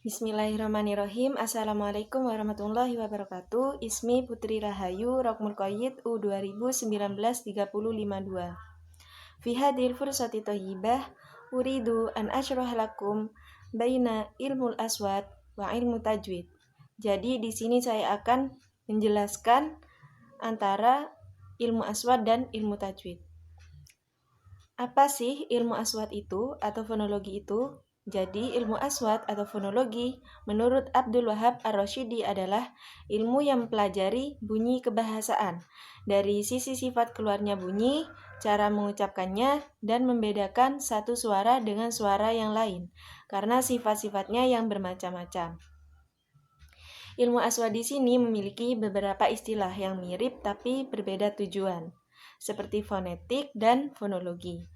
Bismillahirrahmanirrahim. Assalamualaikum warahmatullahi wabarakatuh. Ismi Putri Rahayu, Rokmul Qayyid U 2019-3052. Fi hadhil fursati thayyibah uridu an asyrah lakum baina ilmul aswad wa ilmu tajwid. Jadi di sini saya akan menjelaskan antara ilmu aswad dan ilmu tajwid. Apa sih ilmu aswad itu atau fonologi itu? Jadi, ilmu aswad atau fonologi menurut Abdul Wahab Ar-Rasyidi adalah ilmu yang mempelajari bunyi kebahasaan dari sisi sifat keluarnya bunyi, cara mengucapkannya, dan membedakan satu suara dengan suara yang lain karena sifat-sifatnya yang bermacam-macam. Ilmu aswad di sini memiliki beberapa istilah yang mirip tapi berbeda tujuan, seperti fonetik dan fonologi.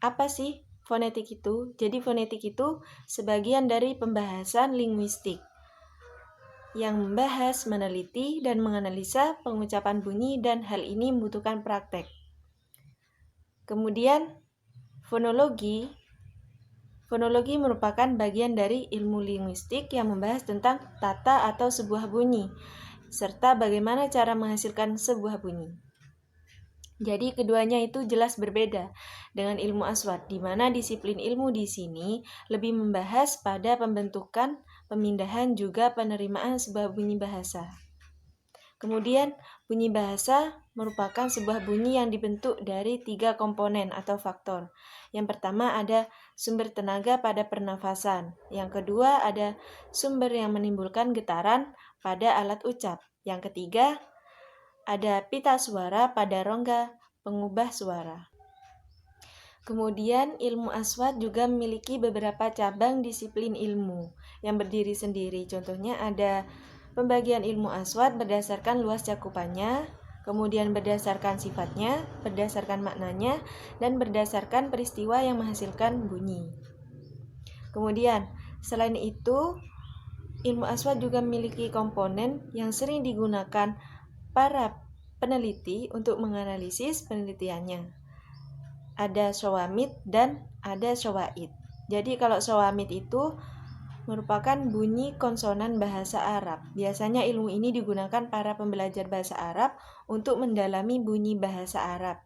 Apa sih fonetik itu? Jadi fonetik itu sebagian dari pembahasan linguistik yang membahas, meneliti, dan menganalisa pengucapan bunyi dan hal ini membutuhkan praktek. Kemudian fonologi merupakan bagian dari ilmu linguistik yang membahas tentang tata atau sebuah bunyi, serta bagaimana cara menghasilkan sebuah bunyi. Jadi keduanya itu jelas berbeda dengan ilmu aswad, di mana disiplin ilmu di sini lebih membahas pada pembentukan, pemindahan, juga penerimaan sebuah bunyi bahasa. Kemudian, bunyi bahasa merupakan sebuah bunyi yang dibentuk dari 3 komponen atau faktor. Yang pertama ada sumber tenaga pada pernafasan. Yang kedua ada sumber yang menimbulkan getaran pada alat ucap. Yang ketiga ada pita suara pada rongga pengubah suara. Kemudian ilmu aswad juga memiliki beberapa cabang disiplin ilmu yang berdiri sendiri. Contohnya ada pembagian ilmu aswad berdasarkan luas cakupannya, kemudian berdasarkan sifatnya, berdasarkan maknanya, dan berdasarkan peristiwa yang menghasilkan bunyi. Kemudian, selain itu, ilmu aswad juga memiliki komponen yang sering digunakan para peneliti untuk menganalisis penelitiannya. Ada syawamid dan ada syawaid. Jadi kalau syawamid itu merupakan bunyi konsonan bahasa Arab. Biasanya ilmu ini digunakan para pembelajar bahasa Arab untuk mendalami bunyi bahasa Arab.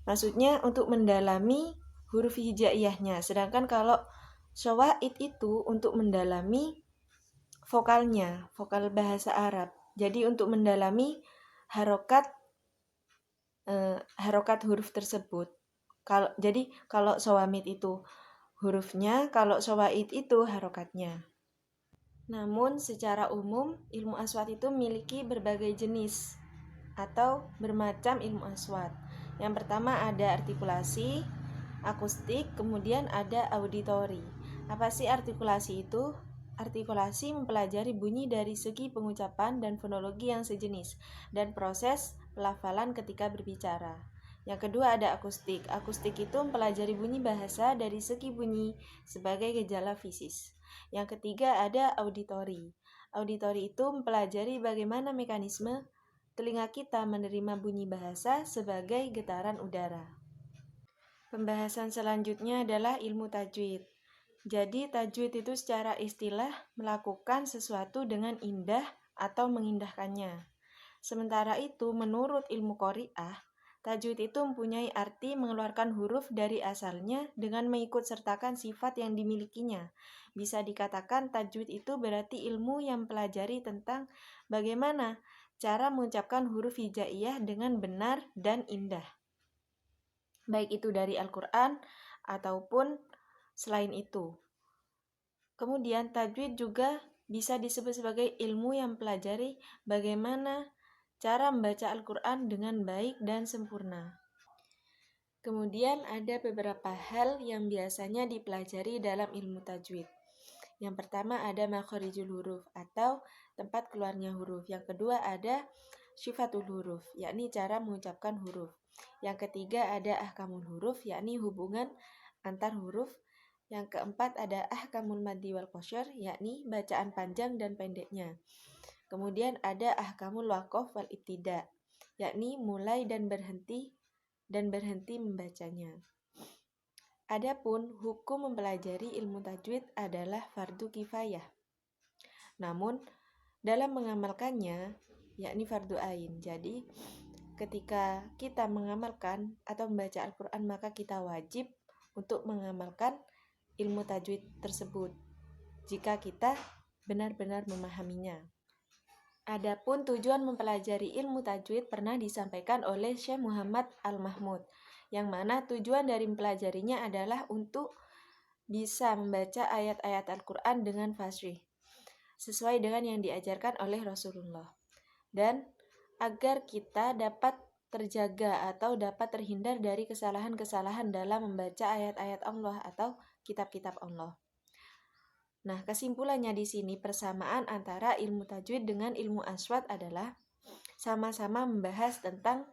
Maksudnya untuk mendalami huruf hijaiyahnya. Sedangkan kalau syawaid itu untuk mendalami vokalnya, vokal bahasa Arab. Jadi untuk mendalami harokat huruf tersebut. Jadi kalau syawamid itu hurufnya, kalau syawaid itu harokatnya. Namun secara umum ilmu aswad itu memiliki berbagai jenis atau bermacam ilmu aswad. Yang pertama ada artikulasi, akustik, kemudian ada auditori. Apa sih artikulasi itu? Artikulasi mempelajari bunyi dari segi pengucapan dan fonologi yang sejenis dan proses pelafalan ketika berbicara. Yang kedua ada akustik. Akustik itu mempelajari bunyi bahasa dari segi bunyi sebagai gejala fisis. Yang ketiga ada auditori. Auditori itu mempelajari bagaimana mekanisme telinga kita menerima bunyi bahasa sebagai getaran udara. Pembahasan selanjutnya adalah ilmu tajwid. Jadi tajwid itu secara istilah melakukan sesuatu dengan indah atau mengindahkannya. Sementara itu menurut ilmu qori'ah, tajwid itu mempunyai arti mengeluarkan huruf dari asalnya dengan mengikut sertakan sifat yang dimilikinya. Bisa dikatakan tajwid itu berarti ilmu yang mempelajari tentang bagaimana cara mengucapkan huruf hijaiyah dengan benar dan indah. Baik itu dari Al-Quran ataupun selain itu. Kemudian tajwid juga bisa disebut sebagai ilmu yang mempelajari bagaimana cara membaca Al-Quran dengan baik dan sempurna. Kemudian ada beberapa hal yang biasanya dipelajari dalam ilmu tajwid. Yang pertama ada makharijul huruf atau tempat keluarnya huruf. Yang kedua ada syifatul huruf, yakni cara mengucapkan huruf. Yang ketiga ada ahkamul huruf, yakni hubungan antar huruf. Yang keempat ada ahkamul maddi wal qasr, yakni bacaan panjang dan pendeknya. Kemudian ada ahkamul waqaf wal ibtida, yakni mulai dan berhenti membacanya. Adapun hukum mempelajari ilmu tajwid adalah fardu kifayah. Namun dalam mengamalkannya yakni fardu ain. Jadi ketika kita mengamalkan atau membaca Al-Quran, maka kita wajib untuk mengamalkan ilmu tajwid tersebut jika kita benar-benar memahaminya. Adapun tujuan mempelajari ilmu tajwid pernah disampaikan oleh Syekh Muhammad Al-Mahmud, yang mana tujuan dari mempelajarinya adalah untuk bisa membaca ayat-ayat Al-Quran dengan fasih, sesuai dengan yang diajarkan oleh Rasulullah, dan agar kita dapat terjaga atau dapat terhindar dari kesalahan-kesalahan dalam membaca ayat-ayat Allah atau kitab-kitab Allah. Nah, kesimpulannya di sini persamaan antara ilmu tajwid dengan ilmu aswat adalah sama-sama membahas tentang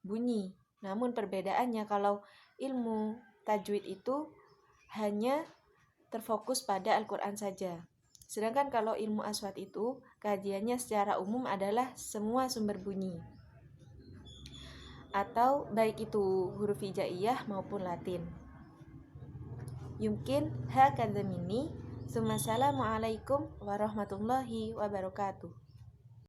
bunyi. Namun perbedaannya kalau ilmu tajwid itu hanya terfokus pada Al-Quran saja. Sedangkan kalau ilmu aswat itu kajiannya secara umum adalah semua sumber bunyi, atau baik itu huruf hijaiyah maupun latin. Yumkin hakadha minni. Assalamualaikum warahmatullahi wabarakatuh.